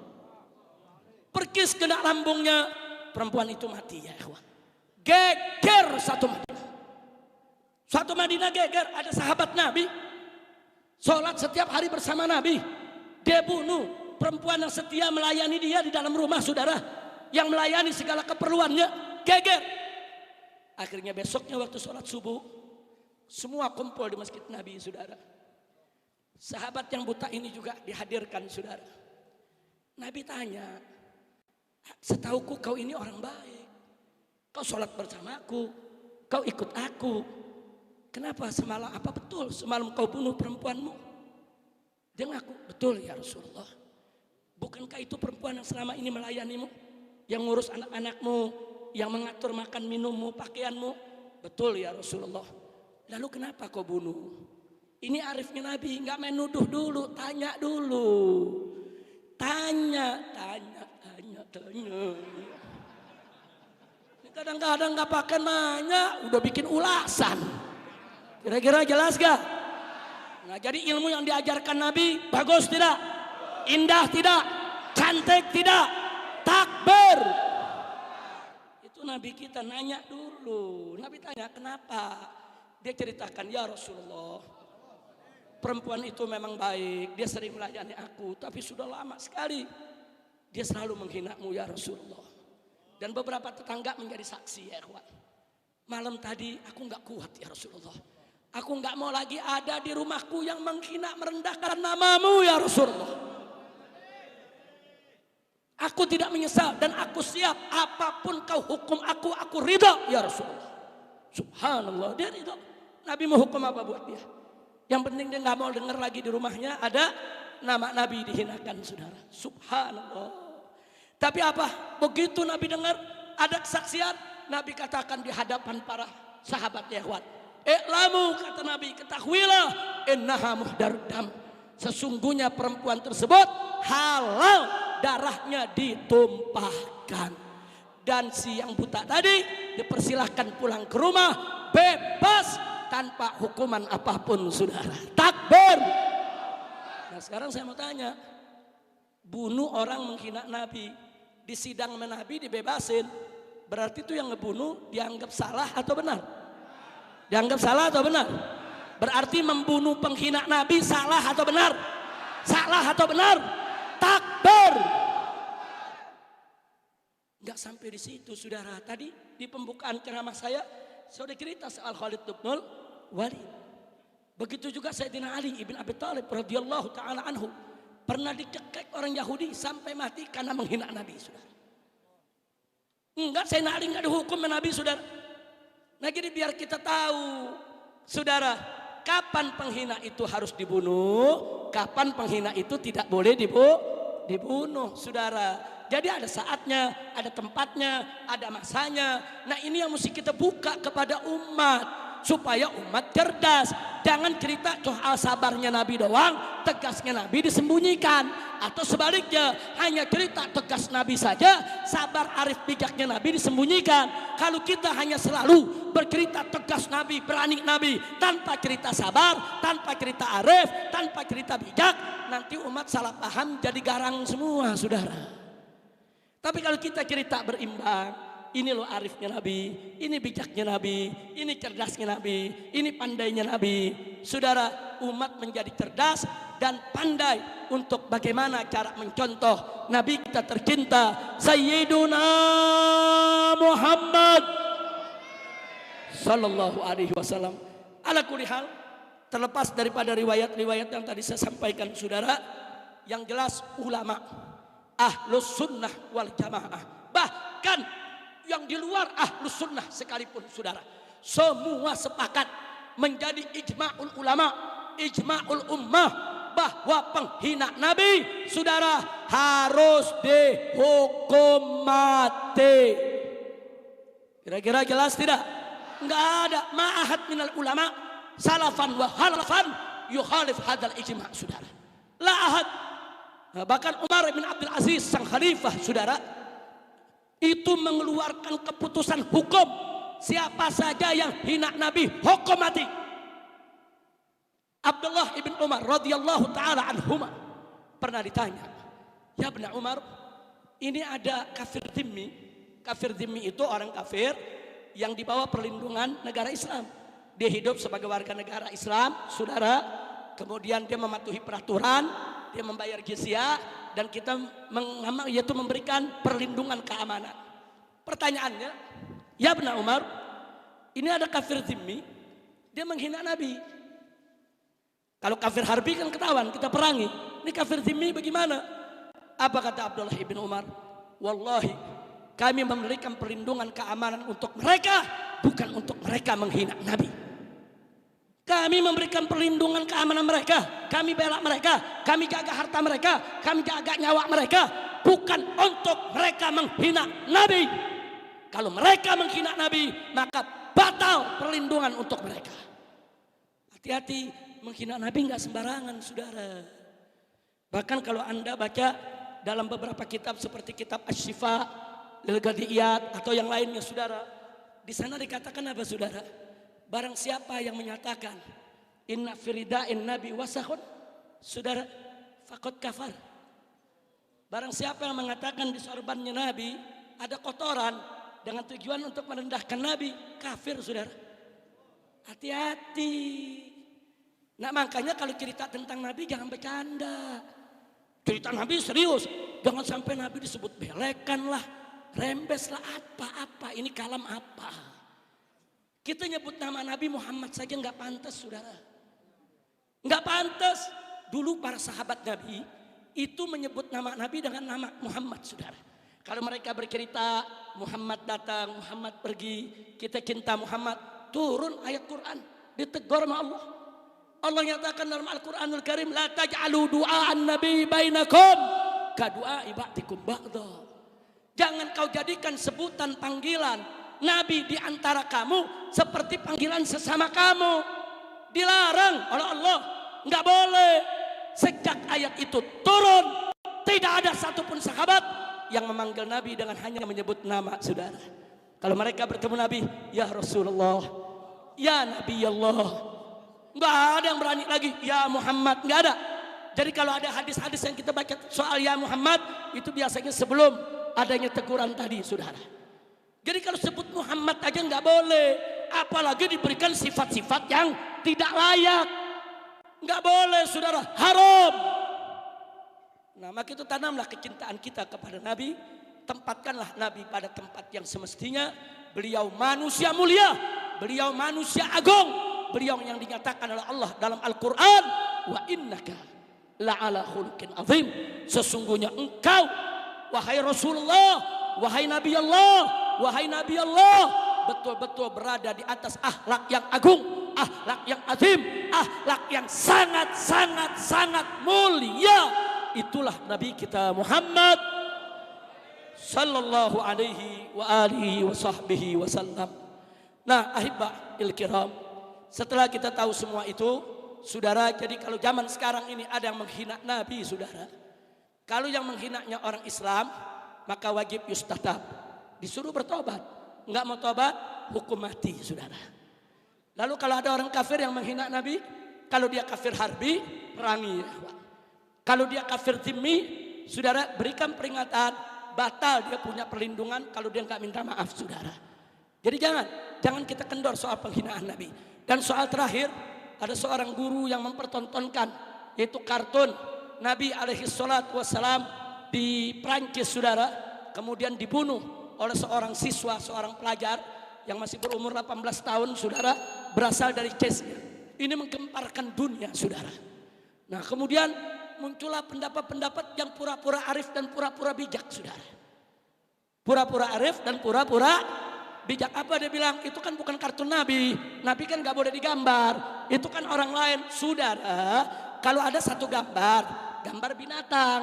Perkis kena lambungnya. Perempuan itu mati ya ikhwan. Geger satu Madinah. Satu Madinah geger. Ada sahabat Nabi. Sholat setiap hari bersama Nabi. Dia bunuh perempuan yang setia melayani dia di dalam rumah saudara. Yang melayani segala keperluannya. Geger. Akhirnya besoknya waktu sholat subuh. Semua kumpul di masjid Nabi saudara. Sahabat yang buta ini juga dihadirkan saudara. Nabi tanya, setauku kau ini orang baik. Kau sholat bersamaku. Kau ikut aku. Kenapa semalam, apa betul semalam kau bunuh perempuanmu? Dia ngaku, betul ya Rasulullah. Bukankah itu perempuan yang selama ini melayanimu? Yang ngurus anak-anakmu, yang mengatur makan minummu, pakaianmu? Betul ya Rasulullah. Lalu kenapa kau bunuh? Ini arifnya Nabi, nggak main nuduh dulu, tanya dulu. Tanya. Kadang-kadang nggak pakai nanya, udah bikin ulasan. Kira-kira jelas gak? Nah, jadi ilmu yang diajarkan Nabi bagus tidak? Indah tidak? Cantik tidak? Takbir. Itu Nabi kita nanya dulu. Nabi tanya kenapa? Dia ceritakan, ya Rasulullah, perempuan itu memang baik, dia sering melayani aku, tapi sudah lama sekali dia selalu menghinamu ya Rasulullah. Dan beberapa tetangga menjadi saksi ya ikhwan. Malam tadi aku nggak kuat ya Rasulullah. Aku nggak mau lagi ada di rumahku yang menghina merendahkan namamu ya Rasulullah. Aku tidak menyesal dan aku siap apapun kau hukum aku ridha ya Rasulullah. Subhanallah, dia ridha. Nabi mau hukum apa buat dia? Yang penting dia nggak mau dengar lagi di rumahnya ada nama Nabi dihinakan saudara. Subhanallah. Tapi apa? Begitu Nabi dengar ada kesaksian, Nabi katakan di hadapan para sahabat Yahwat. I'lamu kata Nabi, ketahuilah innaha muhdarud dam. Sesungguhnya perempuan tersebut halal darahnya ditumpahkan. Dan si yang buta tadi dipersilahkan pulang ke rumah bebas tanpa hukuman apapun saudara. Takbir. Nah sekarang saya mau tanya, bunuh orang menghina Nabi, di sidang Nabi dibebasin, berarti itu yang ngebunuh dianggap salah atau benar? Dianggap salah atau benar? Berarti membunuh penghina Nabi salah atau benar? Salah atau benar? Takbir. Enggak sampai di situ saudara. Tadi di pembukaan ceramah saya sudah cerita soal Khalid bin Walid. Begitu juga Sayyidina Ali ibn Abi Thalib radhiyallahu taala anhu pernah dicekek orang Yahudi sampai mati karena menghina Nabi saudara. Enggak, Sayyidina Ali enggak dihukum Nabi saudara. Nah jadi biar kita tahu saudara, kapan penghina itu harus dibunuh, kapan penghina itu tidak boleh dibunuh saudara. Jadi ada saatnya, ada tempatnya, ada masanya. Nah ini yang mesti kita buka kepada umat supaya umat cerdas. Jangan cerita soal sabarnya Nabi doang, tegasnya Nabi disembunyikan. Atau sebaliknya, hanya cerita tegas Nabi saja, sabar arif bijaknya Nabi disembunyikan. Kalau kita hanya selalu bercerita tegas Nabi, berani Nabi, tanpa cerita sabar, tanpa cerita arif, tanpa cerita bijak, nanti umat salah paham jadi garang semua, saudara. Tapi kalau kita cerita berimbang, ini loh arifnya Nabi, ini bijaknya Nabi, ini cerdasnya Nabi, ini pandainya Nabi. Saudara, umat menjadi cerdas dan pandai untuk bagaimana cara mencontoh Nabi kita tercinta Sayyiduna Muhammad Sallallahu Alaihi Wasallam. Ala kulli hal, terlepas daripada riwayat-riwayat yang tadi saya sampaikan, saudara, yang jelas ulama Ahlus Sunnah wal Jamaah, bahkan yang di luar Ahlus Sunnah sekalipun, saudara, semua sepakat menjadi ijma'ul ulama, ijma'ul ummah, bahwa penghina Nabi, saudara, harus dihukum mati. Kira-kira jelas tidak? Enggak ada ma'ahad minal ulama salafan wa halafan yukhalif hadal ijma', saudara. La ahad. Bahkan Umar bin Abdul Aziz sang khalifah, saudara, itu mengeluarkan keputusan hukum, siapa saja yang hina Nabi hukum mati. Abdullah ibn Umar radhiyallahu taala anhuma pernah ditanya, ya Ibn Umar, ini ada kafir dhimmi. Kafir dhimmi itu orang kafir yang dibawa perlindungan negara Islam. Dia hidup sebagai warga negara Islam, saudara. Kemudian dia mematuhi peraturan, dia membayar jizyah, dan kita yaitu memberikan perlindungan keamanan. Pertanyaannya, ya Ibn Umar, ini ada kafir dhimmi, dia menghina Nabi. Kalau kafir harbi kan ketahuan, kita perangi. Ini kafir dhimmi bagaimana? Apa kata Abdullah ibn Umar? Wallahi, kami memberikan perlindungan keamanan untuk mereka, bukan untuk mereka menghina Nabi. Kami memberikan perlindungan keamanan mereka, kami bela mereka, kami jaga harta mereka, kami jaga nyawa mereka, bukan untuk mereka menghina Nabi. Kalau mereka menghina Nabi, maka batal perlindungan untuk mereka. Hati-hati, menghina Nabi nggak sembarangan, saudara. Bahkan kalau Anda baca dalam beberapa kitab seperti kitab Asy-Syifa, Lil Ghadiyat atau yang lainnya, saudara, di sana dikatakan apa, saudara? Barang siapa yang menyatakan inna firida'in nabi wasahun, saudara, faqad kafar. Barang siapa yang mengatakan di sorbannya Nabi ada kotoran dengan tujuan untuk merendahkan Nabi, kafir, saudara. Hati-hati. Nah, makanya kalau cerita tentang Nabi jangan bercanda. Cerita Nabi serius, jangan sampai Nabi disebut belekan lah, rembes lah, apa-apa, ini kalam apa. Kita nyebut nama Nabi Muhammad saja nggak pantas, saudara. Nggak pantas. Dulu para sahabat Nabi itu menyebut nama Nabi dengan nama Muhammad, saudara. Kalau mereka bercerita Muhammad datang, Muhammad pergi, kita cinta Muhammad, turun ayat Quran, ditegur sama Allah. Allah nyatakan dalam Al-Quranul Karim, la taj'alu du'aan nabi bainakum ka du'a ibadikum ba'da. Jangan kau jadikan sebutan panggilan Nabi di antara kamu seperti panggilan sesama kamu. Dilarang oleh Allah, nggak boleh. Sejak ayat itu turun, tidak ada satupun sahabat yang memanggil Nabi dengan hanya menyebut nama, saudara. Kalau mereka bertemu Nabi, ya Rasulullah, ya Nabi Allah, nggak ada yang berani lagi ya Muhammad, nggak ada. Jadi kalau ada hadis-hadis yang kita baca soal ya Muhammad, itu biasanya sebelum adanya teguran tadi, saudara. Jadi kalau sebut Muhammad aja nggak boleh, apalagi diberikan sifat-sifat yang tidak layak, nggak boleh, saudara, haram. Nah, maka itu tanamlah kecintaan kita kepada Nabi, tempatkanlah Nabi pada tempat yang semestinya. Beliau manusia mulia, beliau manusia agung, beliau yang dinyatakan oleh Allah dalam Al-Quran, wa innaka la'ala khuluqin azim. Sesungguhnya engkau, wahai Rasulullah, wahai Nabi Allah, wahai Nabi Allah, betul-betul berada di atas akhlak yang agung, akhlak yang azim, akhlak yang sangat mulia. Itulah Nabi kita Muhammad sallallahu alaihi wa alihi wa sahbihi wasallam. Nah, ahibba'il kiram, Setelah kita tahu semua itu, saudara, jadi kalau zaman sekarang ini ada yang menghina Nabi, saudara. Kalau yang menghinanya orang Islam, maka wajib yustatab, disuruh bertobat. Enggak mau tobat, hukum mati, saudara. Lalu kalau ada orang kafir yang menghina Nabi, kalau dia kafir harbi, perangi. Kalau dia kafir zimmi, saudara, berikan peringatan, batal dia punya perlindungan kalau dia nggak minta maaf, saudara. Jadi jangan kita kendor soal penghinaan Nabi. Dan soal terakhir, ada seorang guru yang mempertontonkan, yaitu kartun Nabi alaihi salatu wassalam di Prancis, saudara, kemudian dibunuh oleh seorang siswa, seorang pelajar yang masih berumur 18 tahun, saudara, berasal dari Chesnya. Ini menggemparkan dunia, saudara. Nah, kemudian muncullah pendapat-pendapat yang pura-pura arif dan pura-pura bijak, saudara. Pura-pura arif dan pura-pura bijak. Apa dia bilang? Itu kan bukan kartun Nabi. Nabi kan gak boleh digambar. Itu kan orang lain. Saudara, kalau ada satu gambar binatang,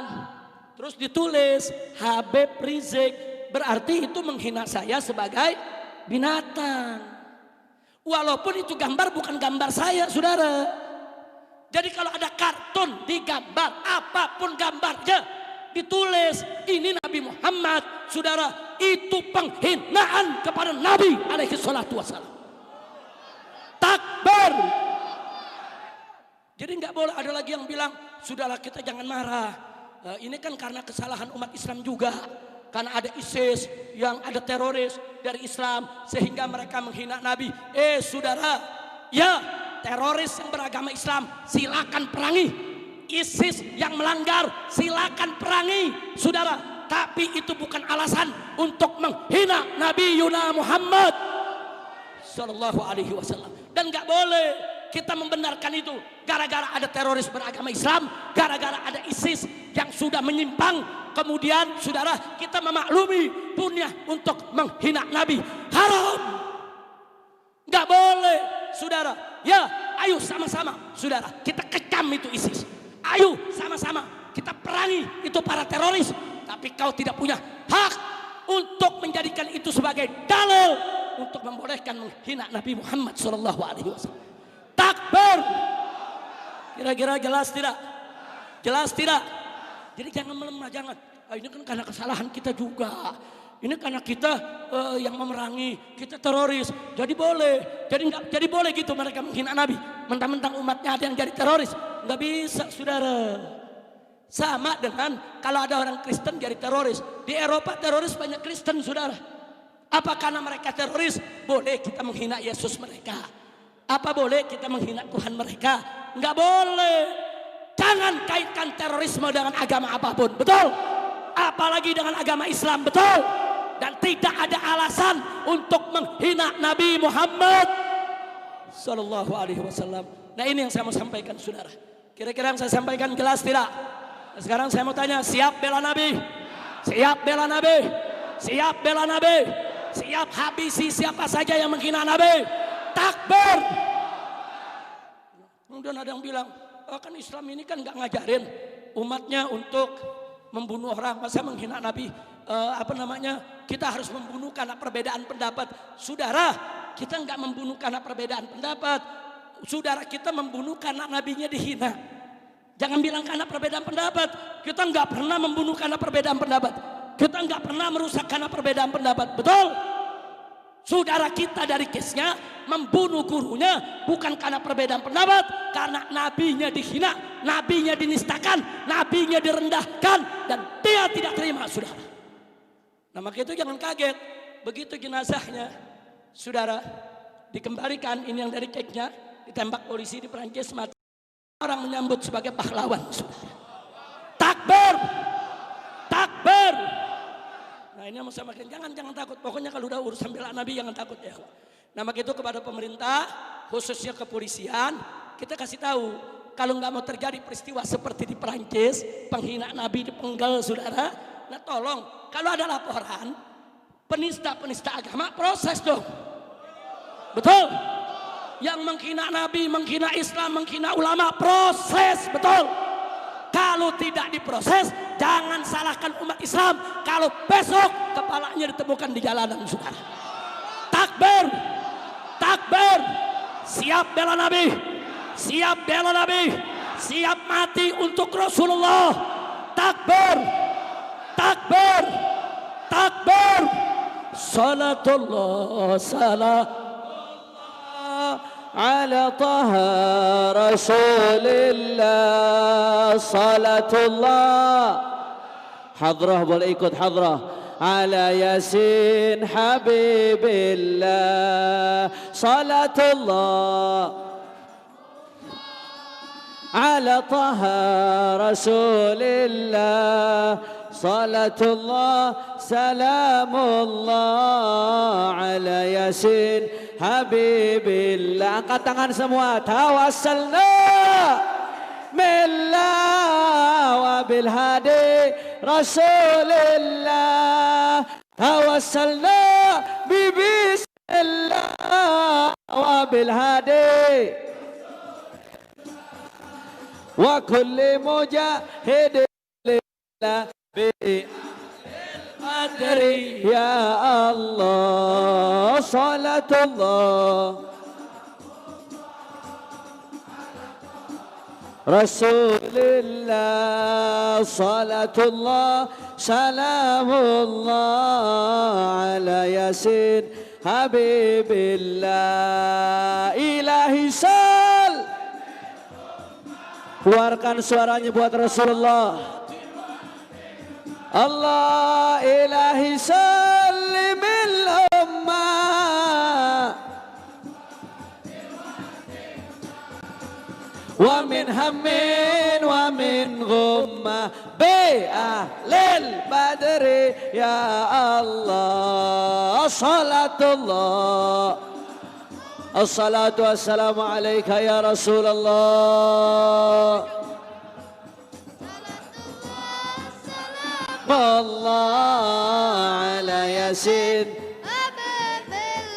terus ditulis Habib Rizik, berarti itu menghina saya sebagai binatang. Walaupun itu gambar bukan gambar saya, saudara. Jadi kalau ada kartun digambar, apapun gambarnya, ditulis ini Nabi Muhammad, saudara, itu penghinaan kepada Nabi alaihi salatu wassalam. Takbir. Jadi nggak boleh ada lagi yang bilang, sudahlah kita jangan marah. Ini kan karena kesalahan umat Islam juga. Karena ada ISIS yang ada teroris dari Islam sehingga mereka menghina Nabi. Saudara, ya teroris yang beragama Islam silakan perangi. ISIS yang melanggar silakan perangi, saudara. Tapi itu bukan alasan untuk menghina Nabi Yuna Muhammad Sallallahu Alaihi Wasallam. Dan nggak boleh kita membenarkan itu gara-gara ada teroris beragama Islam, gara-gara ada ISIS yang sudah menyimpang. Kemudian saudara, kita memaklumi dunia untuk menghina Nabi. Haram. Nggak boleh, saudara. Ya, ayo sama-sama, saudara, kita kecam itu ISIS. Ayo sama-sama kita perangi itu para teroris. Tapi kau tidak punya hak untuk menjadikan itu sebagai dalil untuk membolehkan menghina Nabi Muhammad SAW. Takbir. Kira-kira jelas tidak? Jelas tidak? Jadi jangan melemah, jangan. Ini kan karena kesalahan kita juga. Ini karena kita yang memerangi, kita teroris. Jadi boleh. Jadi boleh gitu mereka menghina Nabi. Mentang-mentang umatnya ada yang jadi teroris. Nggak bisa, saudara. Sama dengan kalau ada orang Kristen jadi teroris. Di Eropa teroris banyak Kristen, saudara. Apa karena mereka teroris boleh kita menghina Yesus mereka? Apa boleh kita menghina Tuhan mereka? Nggak boleh. Jangan kaitkan terorisme dengan agama apapun, betul? Apalagi dengan agama Islam, betul? Dan tidak ada alasan untuk menghina Nabi Muhammad Sallallahu Alaihi Wasallam. Nah, ini yang saya mau sampaikan, saudara. Kira-kira yang saya sampaikan jelas tidak? Nah, sekarang saya mau tanya, siap bela Nabi? Siap bela Nabi? Siap bela Nabi? Siap habisi siapa saja yang menghina Nabi? Takbir. Kemudian ada yang bilang, kan Islam ini kan nggak ngajarin umatnya untuk membunuh orang, masa menghina Nabi? Kita harus membunuh karena perbedaan pendapat. Saudara, kita nggak membunuh karena perbedaan pendapat. Saudara, kita membunuh karena nabinya dihina. Jangan bilang karena perbedaan pendapat. Kita nggak pernah membunuh karena perbedaan pendapat. Kita nggak pernah merusak karena perbedaan pendapat. Betul? Saudara kita dari Kesnya membunuh gurunya bukan karena perbedaan pendapat, karena nabinya dihina, nabinya dinistakan, nabinya direndahkan, dan dia tidak terima, saudara. Nah, maka itu jangan kaget begitu jenazahnya, saudara, dikembalikan. Ini yang dari Ceknya ditembak polisi di Perancis, mati. Orang menyambut sebagai pahlawan, saudara. Takbir, takbir. Nah, ini mau samakan, jangan takut. Pokoknya kalau udah urusan bela Nabi jangan takut ya. Nah, maka itu kepada pemerintah, khususnya kepolisian, kita kasih tahu kalau nggak mau terjadi peristiwa seperti di Perancis, penghinaan Nabi dipenggal, saudara. Nah, tolong kalau ada laporan penista agama, proses dong. Betul? Yang menghina Nabi, menghina Islam, menghina ulama, proses, betul? Kalau tidak diproses, jangan salahkan umat Islam kalau besok kepalanya ditemukan di jalanan, saudara. Takbir, takbir. siap bela Nabi, siap bela Nabi, siap mati untuk Rasulullah. Takbir, takbir, takbir. Salatullah salam على طه رسول الله صلاة الله حضره boleh ikut حضره على ياسين حبيب الله صلاة الله على طه رسول الله صلاة الله سلام الله على ياسين حبيب الله. Angkat tangan semua. Tawassalna billah wa bil hadi rasulillah. Tawassalna bi bismillah wa bil hadi wa kulli mujahidin lillah Adri ya Allah salatullah Rasulillah salatullah salamullah ala Yasin Habibillah ilahi sal. Keluarkan suaranya buat Rasulullah. Allah ilahi sallimil ummah wa min hammin wa min ghummah bi ahlil badri ya Allah salatullah assalatu wassalamu alaika ya Rasulullah. Allah ala Yasin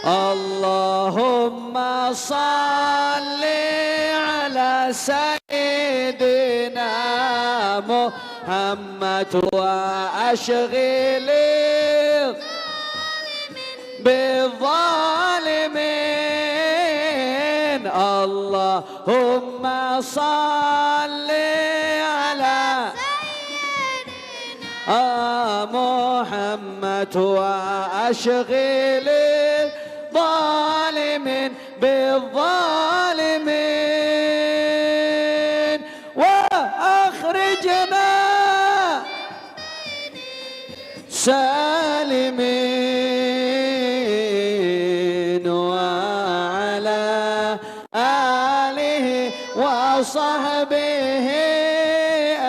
Allahumma salli ala Sayyidina Muhammad wa ashghili bizzalimin Allahumma salli ala محمد وأشغل الظالمين بالظالمين وأخرجنا سالمين وعلى آله وصحبه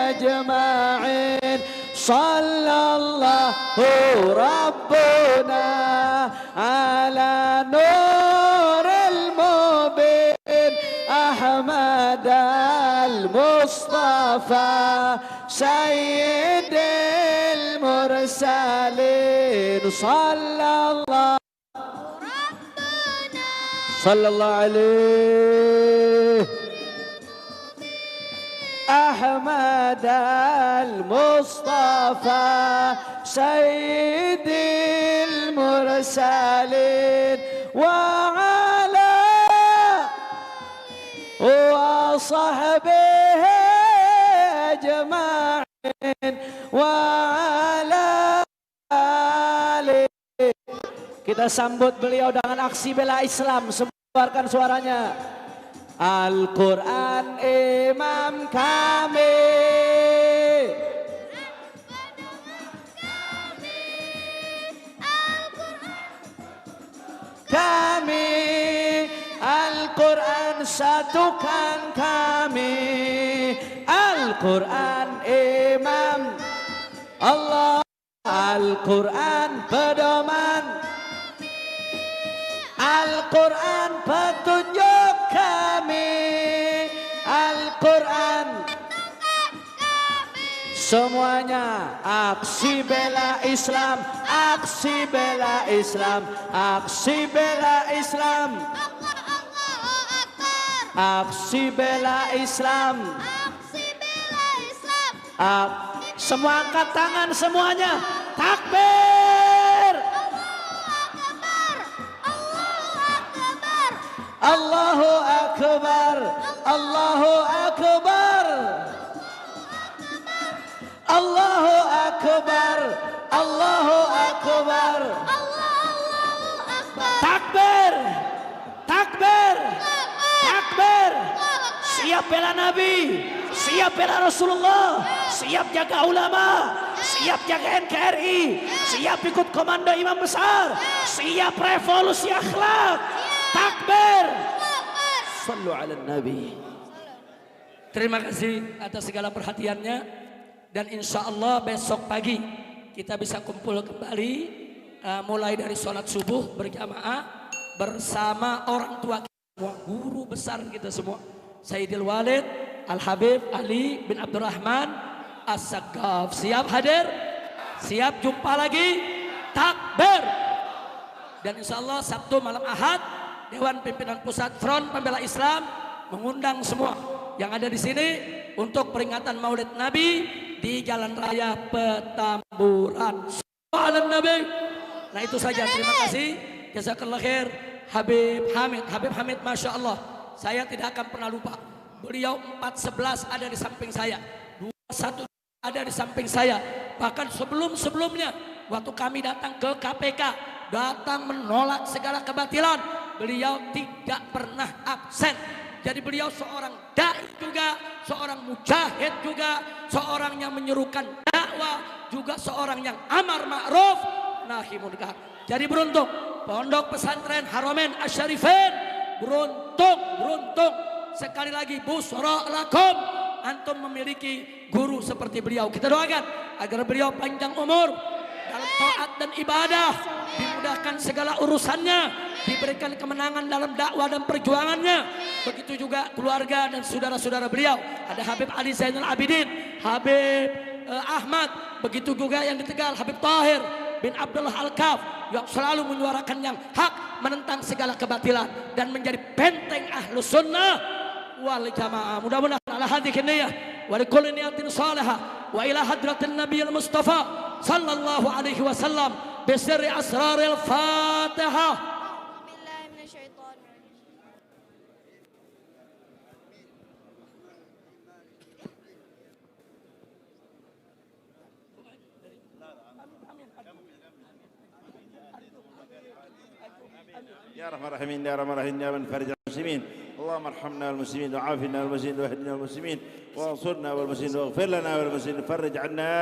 أجمعين صلى الله ربنا على نور المبين أحمد المصطفى سيد المرسلين صلى الله عليه أحمد المصطفى سيد المرسلين وعلى وصحبه أجمعين وعلى آله. Kita sambut beliau dengan aksi bela Islam. Sebarkan suaranya. Al-Quran imam kami, Al-Quran satukan kami, Al-Quran imam Allah, Al-Quran pedoman, Al-Quran petunjuk kami, Al-Quran semuanya. Aksi bela Islam, aksi bela Islam, aksi bela Islam, aksi bela Islam, semua angkat tangan semuanya, takbir, Allahu Akbar. Allahu Akbar. Allahu Akbar. Allahu Akbar. Takbir. Takbir. Takbir. Siap bela Nabi, siap bela Rasulullah, siap jaga ulama, siap jaga NKRI, siap ikut komando imam besar, siap revolusi akhlak. Takbir. Sallu ala Nabi. Terima kasih atas segala perhatiannya, dan insya Allah besok pagi kita bisa kumpul kembali mulai dari sholat subuh berjamaah bersama orang tua kita semua, guru besar kita semua, Sayyidil Walid Al-Habib Ali bin Abdurrahman As-Saggaf. Siap hadir? Siap jumpa lagi? Takbir. Dan insya Allah Sabtu malam Ahad Dewan Pimpinan Pusat Front Pembela Islam mengundang semua yang ada di sini untuk peringatan Maulid Nabi di Jalan Raya Petamburan. Sallallahu Nabi. Nah itu saja, terima kasih. Jazakallah khair Habib Hamid. Habib Hamid Masya Allah, saya tidak akan pernah lupa. Beliau 411 ada di samping saya, 21 ada di samping saya. Bahkan sebelum-sebelumnya waktu kami datang ke KPK, datang menolak segala kebatilan, beliau tidak pernah absen. Jadi beliau seorang dai juga, seorang mujahid juga, seorang yang menyerukan dakwah, juga seorang yang amar ma'ruf nahi munkar. Jadi beruntung Pondok Pesantren Haramain Asy-Syarifain, beruntung sekali lagi, busra lakum, antum memiliki guru seperti beliau. Kita doakan agar beliau panjang umur dalam taat dan ibadah, dimudahkan segala urusannya, diberikan kemenangan dalam dakwah dan perjuangannya. Begitu juga keluarga dan saudara-saudara beliau. Ada Habib Ali Zainal Abidin, Habib Ahmad, begitu juga yang di Tegal Habib Tahir bin Abdullah Al-Kaf yang selalu menyuarakan yang hak, menentang segala kebatilan dan menjadi benteng Ahlus Sunnah wal Jamaah. Mudah-mudahan ala hadhihi niyyah wa likulli niyatin salihah wa ila hadratin Nabiyil Mustafa sallallahu alaihi wasallam bi sirri asraril Fatihah. يا رحمن الرحيم يا رحمن الرحيم يا من فرج المسلمين اللهم ارحمنا والمسلمين وعافنا والمسلمين واهدنا والمسلمين وانصرنا والمسلمين واغفر لنا والمسلمين فرج عنا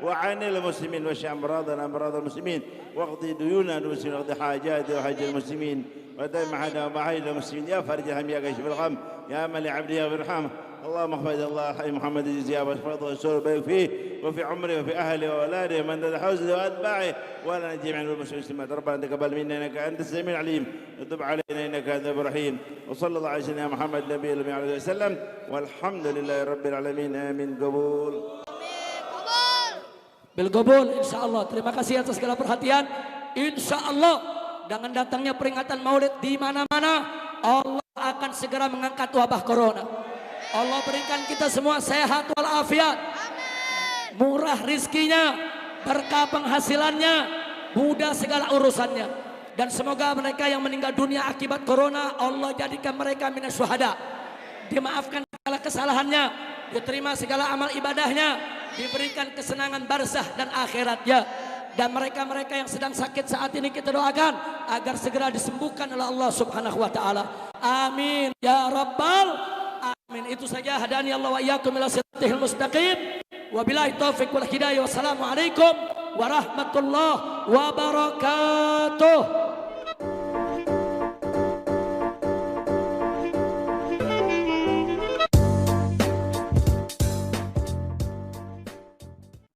وعن المسلمين واشف امراضنا امراض المسلمين واقضي ديوننا المسلمين واقضي حاجات وحاجات المسلمين ودائما معنا ومعاهد المسلمين يا فرج الهم يا كاشف الغم يا من لعبده يغفر ارحمه اللهم احفظ الله حي محمد الجزية واحفظه وسر بارك فيه وفي عمره وفي اهله واولاده ومن ذا حوزه واتباعه ولا جميع المسلمين ربنا تقبل منا انك انت السميع العليم وتب علينا انك انت الرحيم وصلى الله على سيدنا محمد النبي صلى الله عليه وسلم والحمد لله رب العالمين امين قبول Bil qabul insyaallah. Terima kasih atas segala perhatian. Insyaallah dengan datangnya peringatan Maulid di mana-mana, Allah akan segera mengangkat wabah corona. Allah berikan kita semua sehat walafiat, murah rizkinya, berkah penghasilannya, mudah segala urusannya. Dan semoga mereka yang meninggal dunia akibat corona, Allah jadikan mereka minas syuhada, dimaafkan segala kesalahannya, diterima segala amal ibadahnya, diberikan kesenangan barzah dan akhiratnya. Dan mereka-mereka yang sedang sakit saat ini kita doakan agar segera disembuhkan oleh Allah Subhanahu wa taala. Amin ya rabbal amin. Itu saja, hadani Allah wa iyyakum ila siratal mustaqim. Wabillahi taufiq wal hidayah. Wassalamualaikum warahmatullahi wabarakatuh.